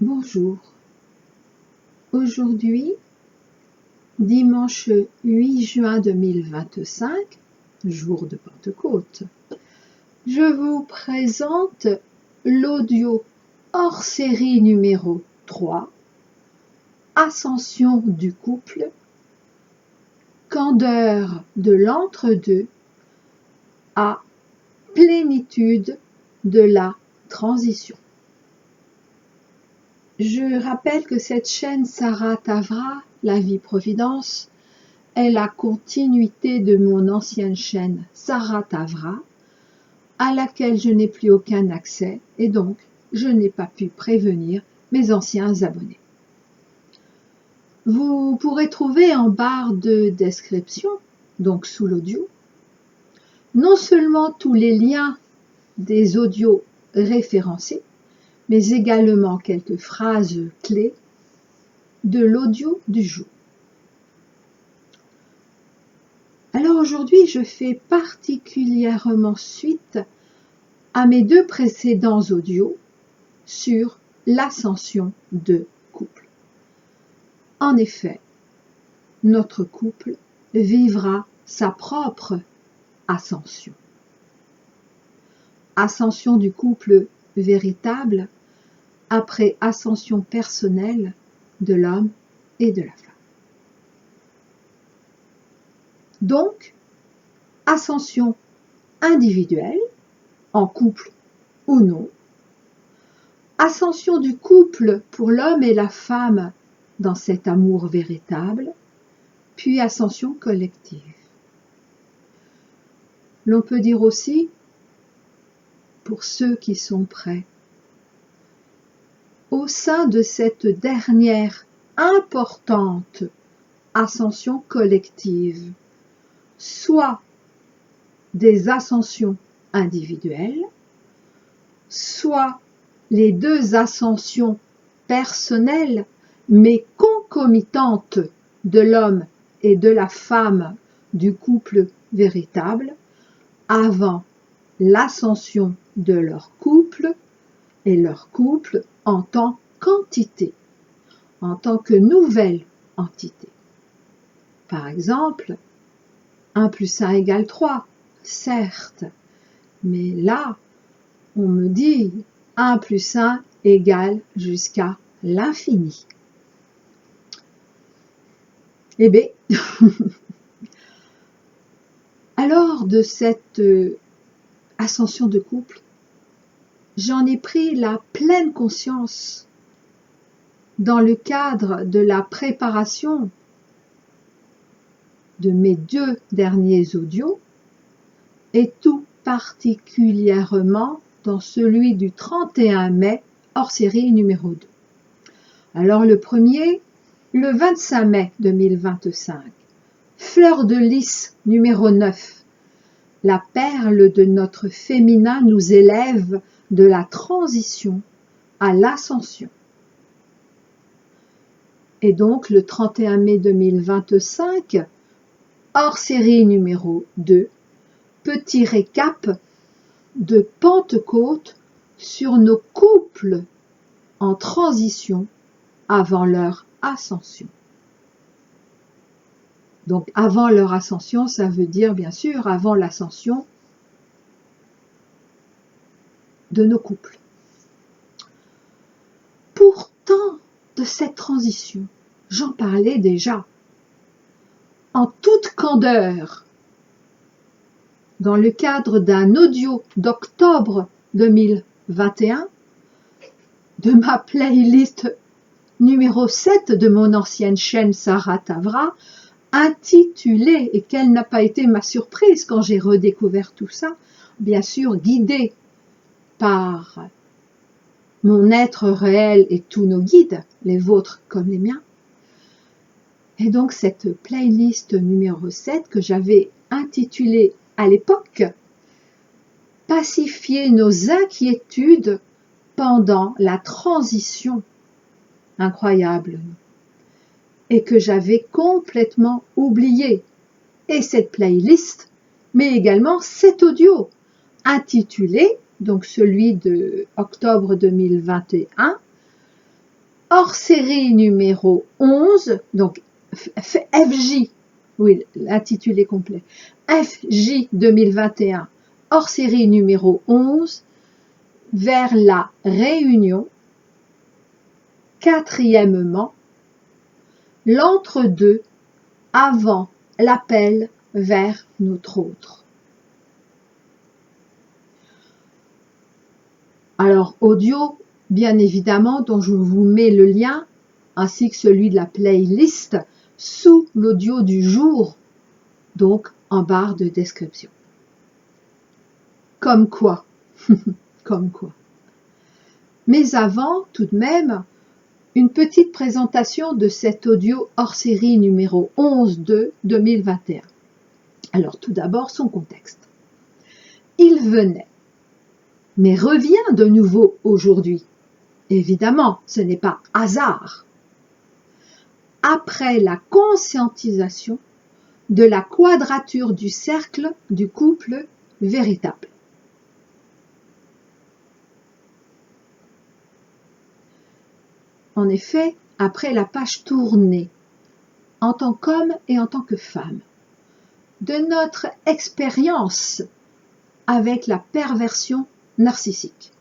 Bonjour, aujourd'hui, dimanche 8 juin 2025, jour de Pentecôte, je vous présente l'audio hors série numéro 3, Ascension du couple, candeur de l'entre-deux à plénitude de la transition. Je rappelle que cette chaîne Sarah Tavra, La Vie Providence, est la continuité de mon ancienne chaîne Sarah Tavra, à laquelle je n'ai plus aucun accès et donc je n'ai pas pu prévenir mes anciens abonnés. Vous pourrez trouver en barre de description, donc sous l'audio, non seulement tous les liens des audios référencés, mais également quelques phrases clés de l'audio du jour. Alors aujourd'hui, je fais particulièrement suite à mes deux précédents audios sur l'ascension de couple. En effet, notre couple vivra sa propre ascension. Ascension du couple véritable après ascension personnelle de l'homme et de la femme. Donc, ascension individuelle, en couple ou non, ascension du couple pour l'homme et la femme dans cet amour véritable, puis ascension collective. L'on peut dire aussi, pour ceux qui sont prêts, au sein de cette dernière importante ascension collective, soit des ascensions individuelles, soit les deux ascensions personnelles mais concomitantes de l'homme et de la femme du couple véritable avant l'ascension de leur couple et leur couple en tant qu'entité, en tant que nouvelle entité. Par exemple, 1 plus 1 égale 3, certes, mais là, on me dit 1 plus 1 égale jusqu'à l'infini. Eh bien, alors de cette ascension de couple, j'en ai pris la pleine conscience dans le cadre de la préparation de mes deux derniers audios et tout particulièrement dans celui du 31 mai hors série numéro 2. Alors le premier, le 25 mai 2025, Fleur de lys numéro 9, la perle de notre féminin nous élève de la transition à l'ascension. Et donc le 31 mai 2025, hors série numéro 2, petit récap de Pentecôte sur nos couples en transition avant leur ascension. Donc avant leur ascension, ça veut dire bien sûr avant l'ascension de nos couples. Pourtant, de cette transition, j'en parlais déjà en toute candeur dans le cadre d'un audio d'octobre 2021 de ma playlist numéro 7 de mon ancienne chaîne Sarah Tavra, intitulée, et quelle n'a pas été ma surprise quand j'ai redécouvert tout ça, bien sûr guidée par mon être réel et tous nos guides, les vôtres comme les miens. Et donc cette playlist numéro 7 que j'avais intitulée à l'époque « Pacifier nos inquiétudes pendant la transition » incroyable, et que j'avais complètement oublié. Et cette playlist, mais également cet audio intitulé, donc celui de octobre 2021, hors série numéro 11, donc FJ, oui, l'intitulé complet, FJ 2021, hors série numéro 11, vers la réunion, quatrièmement, l'entre-deux avant l'appel vers notre autre. Alors, audio, bien évidemment, dont je vous mets le lien, ainsi que celui de la playlist, sous l'audio du jour, donc en barre de description. Comme quoi, comme quoi. Mais avant, tout de même, une petite présentation de cet audio hors série numéro 11 de 2021. Alors, tout d'abord, son contexte. Il venait, mais revient de nouveau aujourd'hui. Évidemment, ce n'est pas hasard. Après la conscientisation de la quadrature du cercle du couple véritable. En effet, après la page tournée, en tant qu'homme et en tant que femme, de notre expérience avec la perversion narcissique.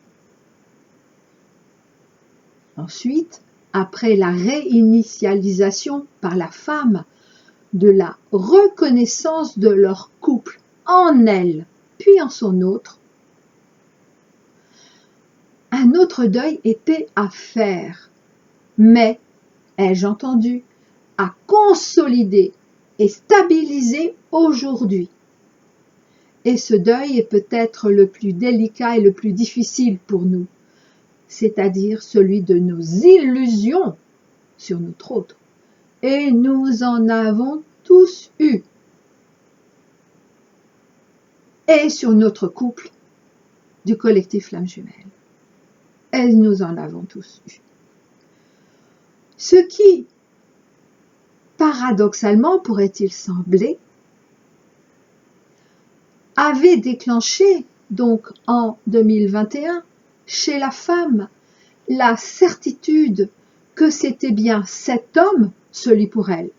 Ensuite, après la réinitialisation par la femme de la reconnaissance de leur couple en elle, puis en son autre, un autre deuil était à faire, mais, ai-je entendu, à consolider et stabiliser aujourd'hui. Et ce deuil est peut-être le plus délicat et le plus difficile pour nous, c'est-à-dire celui de nos illusions sur notre autre. Et nous en avons tous eu. Et sur notre couple du collectif Flamme Jumelle. Et nous en avons tous eu. Ce qui, paradoxalement, pourrait-il sembler, avait déclenché, donc en 2021, chez la femme, la certitude que c'était bien cet homme, celui pour elle,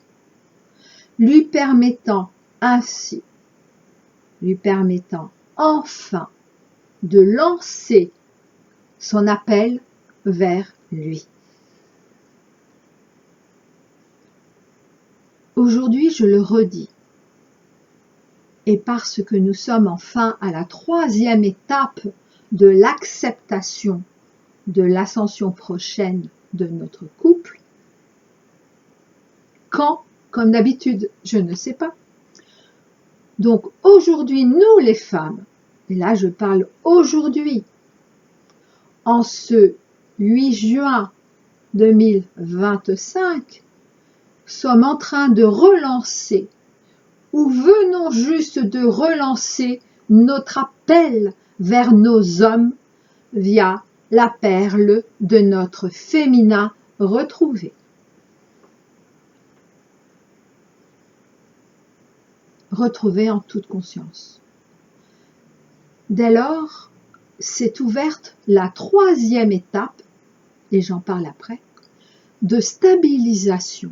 lui permettant enfin de lancer son appel vers lui. Aujourd'hui, je le redis, et parce que nous sommes enfin à la troisième étape de l'acceptation de l'ascension prochaine de notre couple, quand, comme d'habitude, je ne sais pas. Donc aujourd'hui, nous les femmes, et là je parle aujourd'hui, en ce 8 juin 2025, sommes en train de relancer, ou venons juste de relancer notre appel vers nos hommes via la perle de notre féminin retrouvé. Retrouvé en toute conscience. Dès lors, s'est ouverte la troisième étape, et j'en parle après, de stabilisation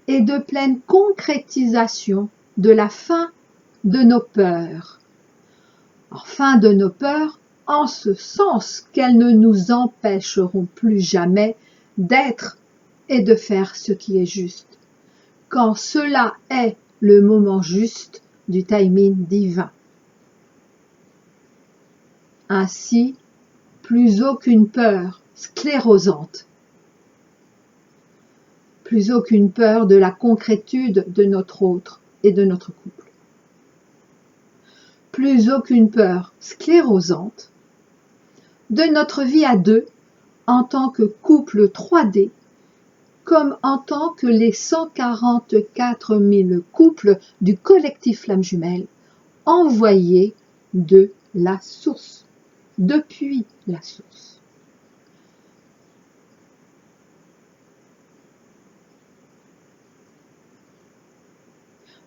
et de pleine concrétisation de la fin de nos peurs. Alors, fin de nos peurs en ce sens qu'elles ne nous empêcheront plus jamais d'être et de faire ce qui est juste, quand cela est le moment juste du timing divin. Ainsi, plus aucune peur sclérosante, plus aucune peur de la concrétude de notre autre et de notre couple, plus aucune peur sclérosante de notre vie à deux en tant que couple 3D, comme en tant que les 144 000 couples du collectif Flamme Jumelle envoyés de la source, depuis la source.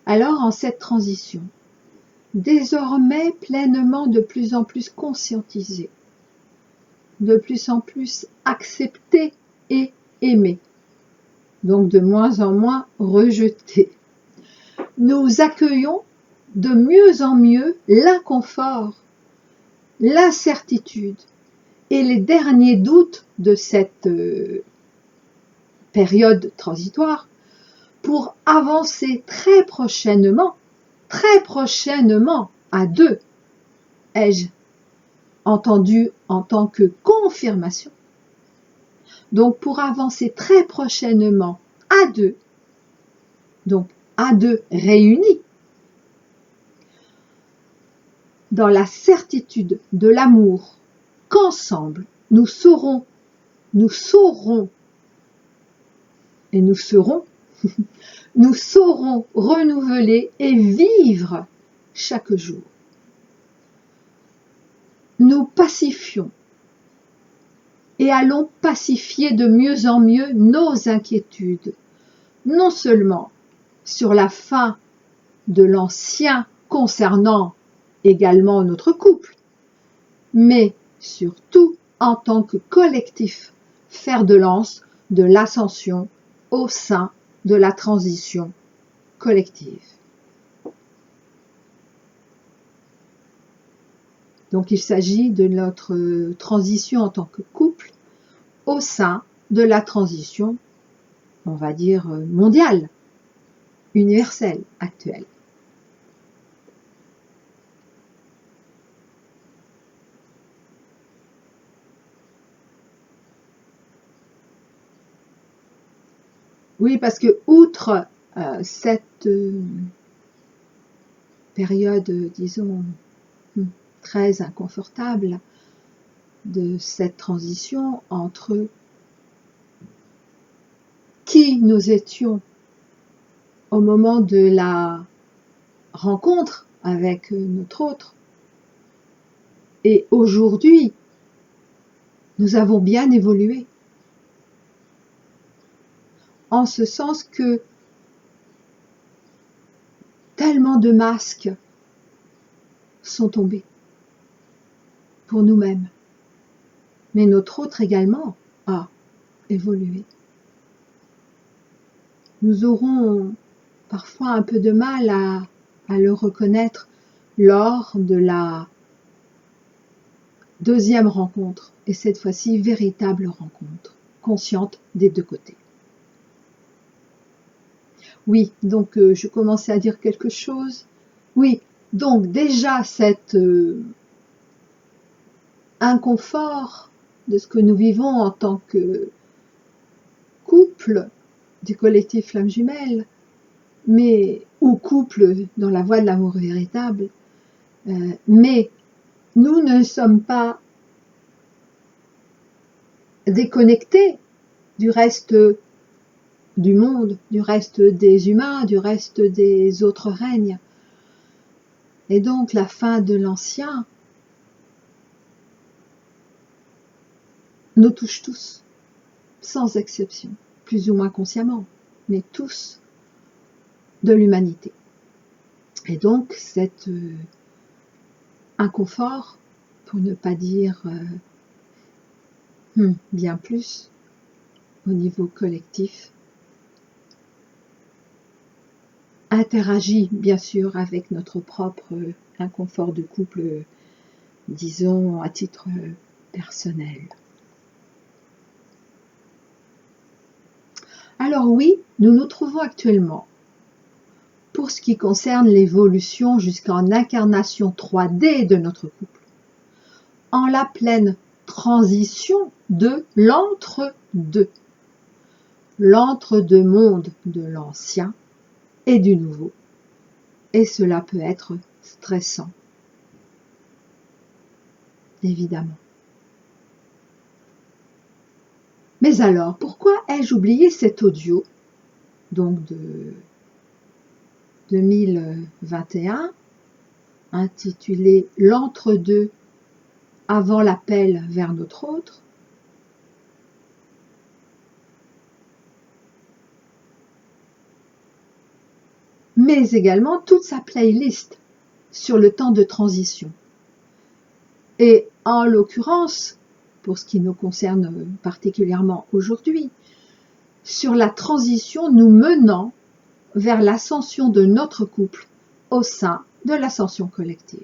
Alors, en cette transition, désormais pleinement de plus en plus conscientisée, de plus en plus acceptée et aimé, donc de moins en moins rejeté. Nous accueillons de mieux en mieux l'inconfort, l'incertitude et les derniers doutes de cette période transitoire pour avancer très prochainement à deux, ai-je entendu en tant que confirmation. Donc pour avancer très prochainement à deux, donc à deux réunis, dans la certitude de l'amour qu'ensemble nous saurons et nous serons, nous saurons renouveler et vivre chaque jour. Nous pacifions et allons pacifier de mieux en mieux nos inquiétudes, non seulement sur la fin de l'ancien concernant également notre couple, mais surtout en tant que collectif, fer de lance de l'ascension au sein de la transition collective. Donc il s'agit de notre transition en tant que couple au sein de la transition, on va dire, mondiale, universelle, actuelle. Oui, parce que outre cette période, disons, très inconfortable de cette transition entre qui nous étions au moment de la rencontre avec notre autre et aujourd'hui, nous avons bien évolué. En ce sens que tellement de masques sont tombés pour nous-mêmes. Mais notre autre également a évolué. Nous aurons parfois un peu de mal à le reconnaître lors de la deuxième rencontre, et cette fois-ci véritable rencontre, consciente des deux côtés. Oui, donc je commençais à dire quelque chose. Oui, donc déjà cet inconfort de ce que nous vivons en tant que couple du collectif Flammes Jumelles, mais ou couple dans la voie de l'amour véritable, mais nous ne sommes pas déconnectés du reste du monde, du reste des humains, du reste des autres règnes. Et donc la fin de l'ancien nous touche tous, sans exception, plus ou moins consciemment, mais tous de l'humanité. Et donc cet inconfort, pour ne pas dire bien plus, au niveau collectif, interagit bien sûr avec notre propre inconfort de couple, disons à titre personnel. Alors oui, nous nous trouvons actuellement, pour ce qui concerne l'évolution jusqu'en incarnation 3D de notre couple, en la pleine transition de l'entre-deux. L'entre-deux monde de l'ancien et du nouveau. Et cela peut être stressant. Évidemment. Mais alors, pourquoi ai-je oublié cet audio, donc de 2021, intitulé « L'entre-deux avant l'appel vers notre autre » ? mais également toute sa playlist sur le temps de transition. Et en l'occurrence, pour ce qui nous concerne particulièrement aujourd'hui, sur la transition nous menant vers l'ascension de notre couple au sein de l'ascension collective.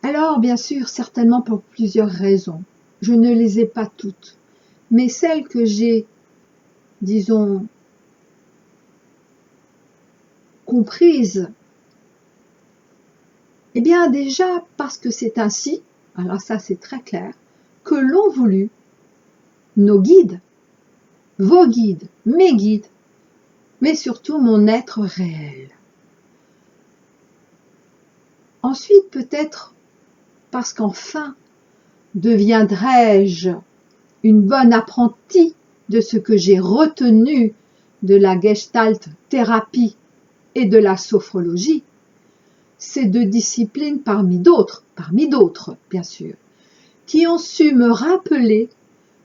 Alors, bien sûr, certainement pour plusieurs raisons. Je ne les ai pas toutes, mais celles que j'ai, disons, comprises, eh bien déjà parce que c'est ainsi, alors ça c'est très clair, que l'ont voulu nos guides, vos guides, mes guides, mais surtout mon être réel. Ensuite, peut-être parce qu'enfin deviendrai-je une bonne apprentie de ce que j'ai retenu de la Gestalt thérapie et de la sophrologie, ces deux disciplines parmi d'autres bien sûr, qui ont su me rappeler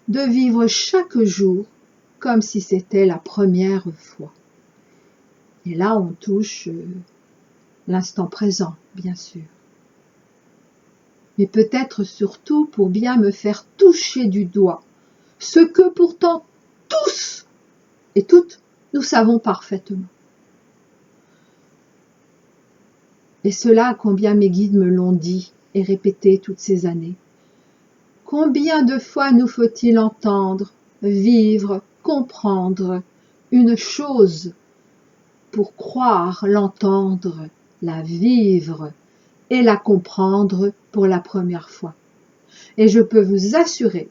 de vivre chaque jour comme si c'était la première fois. Et là, on touche l'instant présent, bien sûr. Mais peut-être surtout pour bien me faire toucher du doigt ce que pourtant tous et toutes nous savons parfaitement. Et cela, combien mes guides me l'ont dit et répété toutes ces années. Combien de fois nous faut-il entendre, vivre, comprendre une chose pour croire l'entendre, la vivre et la comprendre pour la première fois. Et je peux vous assurer,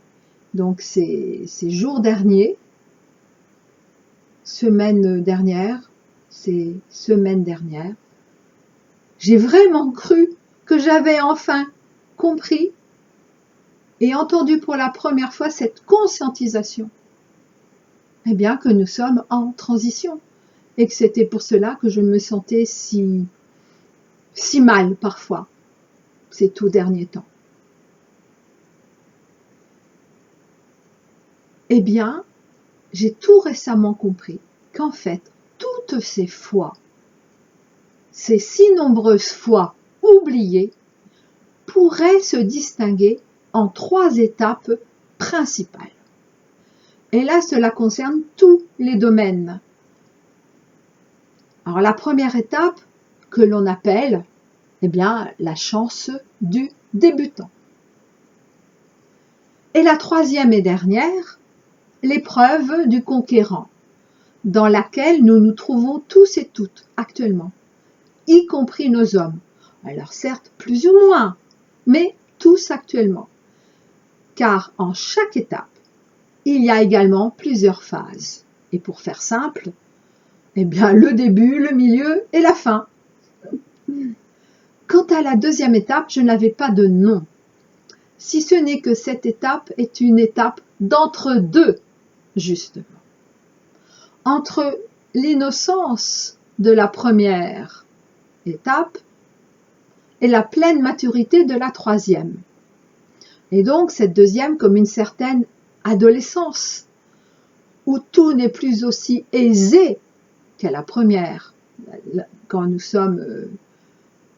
donc ces jours derniers, semaine dernière, j'ai vraiment cru que j'avais enfin compris et entendu pour la première fois cette conscientisation. Eh bien que nous sommes en transition et que c'était pour cela que je me sentais si mal parfois, ces tout derniers temps. Eh bien, j'ai tout récemment compris qu'en fait, toutes ces fois, ces si nombreuses fois oubliées, pourraient se distinguer en 3 étapes principales. Et là, cela concerne tous les domaines. Alors, la première étape, que l'on appelle, eh bien, la chance du débutant. Et la troisième et dernière, l'épreuve du conquérant, dans laquelle nous nous trouvons tous et toutes actuellement, y compris nos hommes. Alors certes, plus ou moins, mais tous actuellement. Car en chaque étape, il y a également plusieurs phases. Et pour faire simple, eh bien, le début, le milieu et la fin. Quant à la deuxième étape, je n'avais pas de nom. Si ce n'est que cette étape est une étape d'entre-deux, justement. Entre l'innocence de la première étape et la pleine maturité de la troisième. Et donc, cette deuxième comme une certaine adolescence, où tout n'est plus aussi aisé qu'à la première, quand nous sommes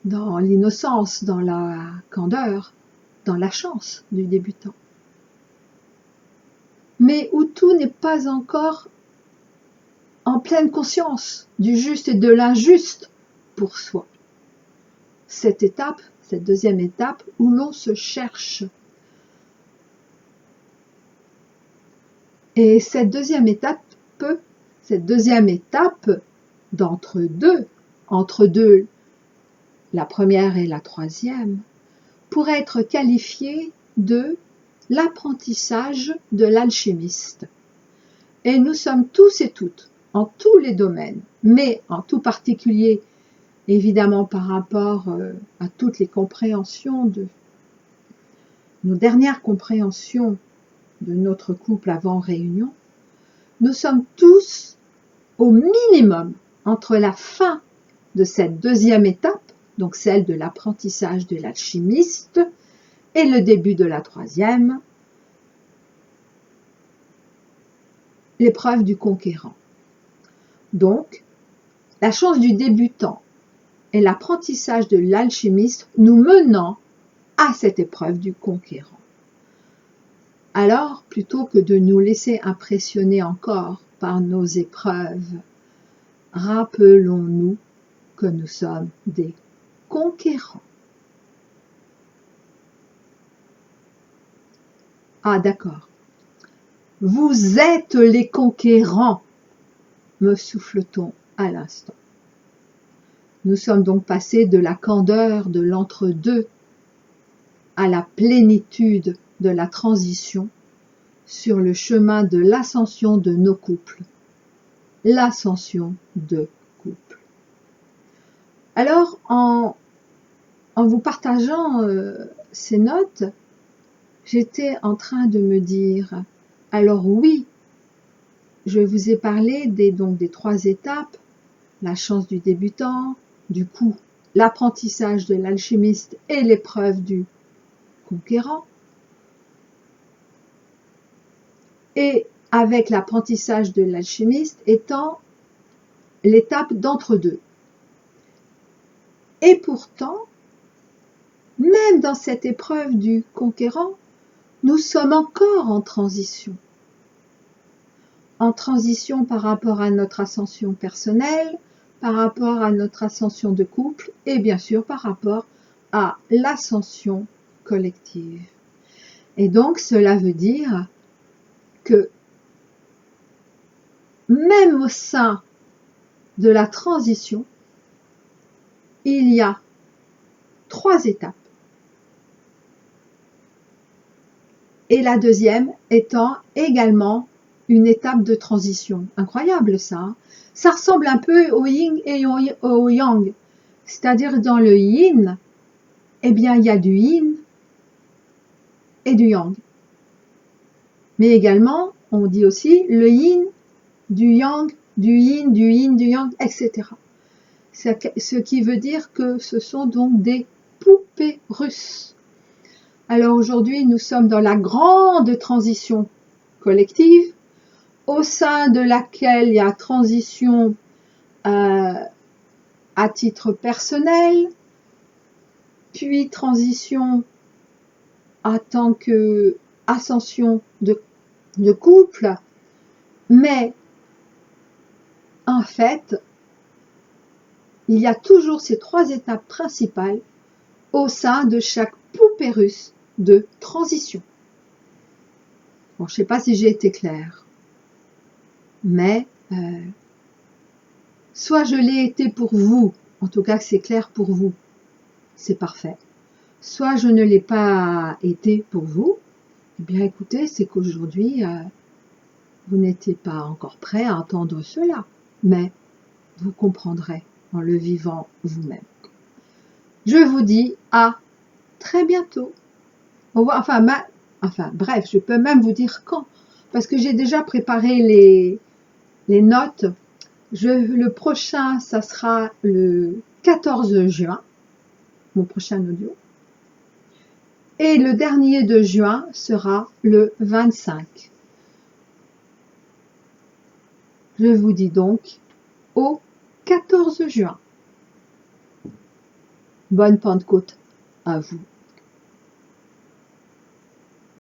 dans l'innocence, dans la candeur, dans la chance du débutant. Mais où tout n'est pas encore en pleine conscience du juste et de l'injuste pour soi. Cette étape, cette deuxième étape, où l'on se cherche. Et cette deuxième étape d'entre-deux, entre deux, la première et la troisième, pourrait être qualifiée de l'apprentissage de l'alchimiste. Et nous sommes tous et toutes, en tous les domaines, mais en tout particulier, évidemment par rapport à toutes les compréhensions nos dernières compréhensions de notre couple avant réunion, nous sommes tous au minimum entre la fin de cette deuxième étape, donc celle de l'apprentissage de l'alchimiste, et le début de la troisième, l'épreuve du conquérant. Donc, la chance du débutant et l'apprentissage de l'alchimiste nous menant à cette épreuve du conquérant. Alors, plutôt que de nous laisser impressionner encore par nos épreuves, rappelons-nous que nous sommes des conquérants. Ah, d'accord. Vous êtes les conquérants, me souffle-t-on à l'instant. Nous sommes donc passés de la candeur de l'entre-deux à la plénitude de la transition sur le chemin de l'ascension de nos couples. L'ascension de couple. Alors, en vous partageant ces notes, j'étais en train de me dire, alors oui, je vous ai parlé donc des 3 étapes, la chance du débutant, du coup, l'apprentissage de l'alchimiste et l'épreuve du conquérant. Et avec l'apprentissage de l'alchimiste étant l'étape d'entre-deux. Et pourtant, même dans cette épreuve du conquérant, nous sommes encore en transition. En transition par rapport à notre ascension personnelle, par rapport à notre ascension de couple et bien sûr par rapport à l'ascension collective. Et donc cela veut dire que même au sein de la transition, il y a 3 étapes. Et la deuxième étant également une étape de transition. Incroyable ça, hein. Ça ressemble un peu au yin et au yang. C'est-à-dire dans le yin, eh bien il y a du yin et du yang. Mais également, on dit aussi le yin, du yang, du yin, du yin, du yang, etc. Ce qui veut dire que ce sont donc des poupées russes. Alors aujourd'hui, nous sommes dans la grande transition collective, au sein de laquelle il y a transition à titre personnel, puis transition en tant que ascension de couple, mais en fait, il y a toujours ces 3 étapes principales au sein de chaque poupée russe de transition. Bon, je ne sais pas si j'ai été claire, mais soit je l'ai été pour vous, en tout cas que c'est clair pour vous, c'est parfait. Soit je ne l'ai pas été pour vous, eh bien écoutez, c'est qu'aujourd'hui, vous n'étiez pas encore prêt à entendre cela, mais vous comprendrez en le vivant vous-même. Je vous dis à très bientôt. Au revoir. Enfin, bref, je peux même vous dire quand, parce que j'ai déjà préparé les notes. Le prochain, ça sera le 14 juin, mon prochain audio. Et le dernier de juin sera le 25. Je vous dis donc au 14 juin. Bonne Pentecôte à vous.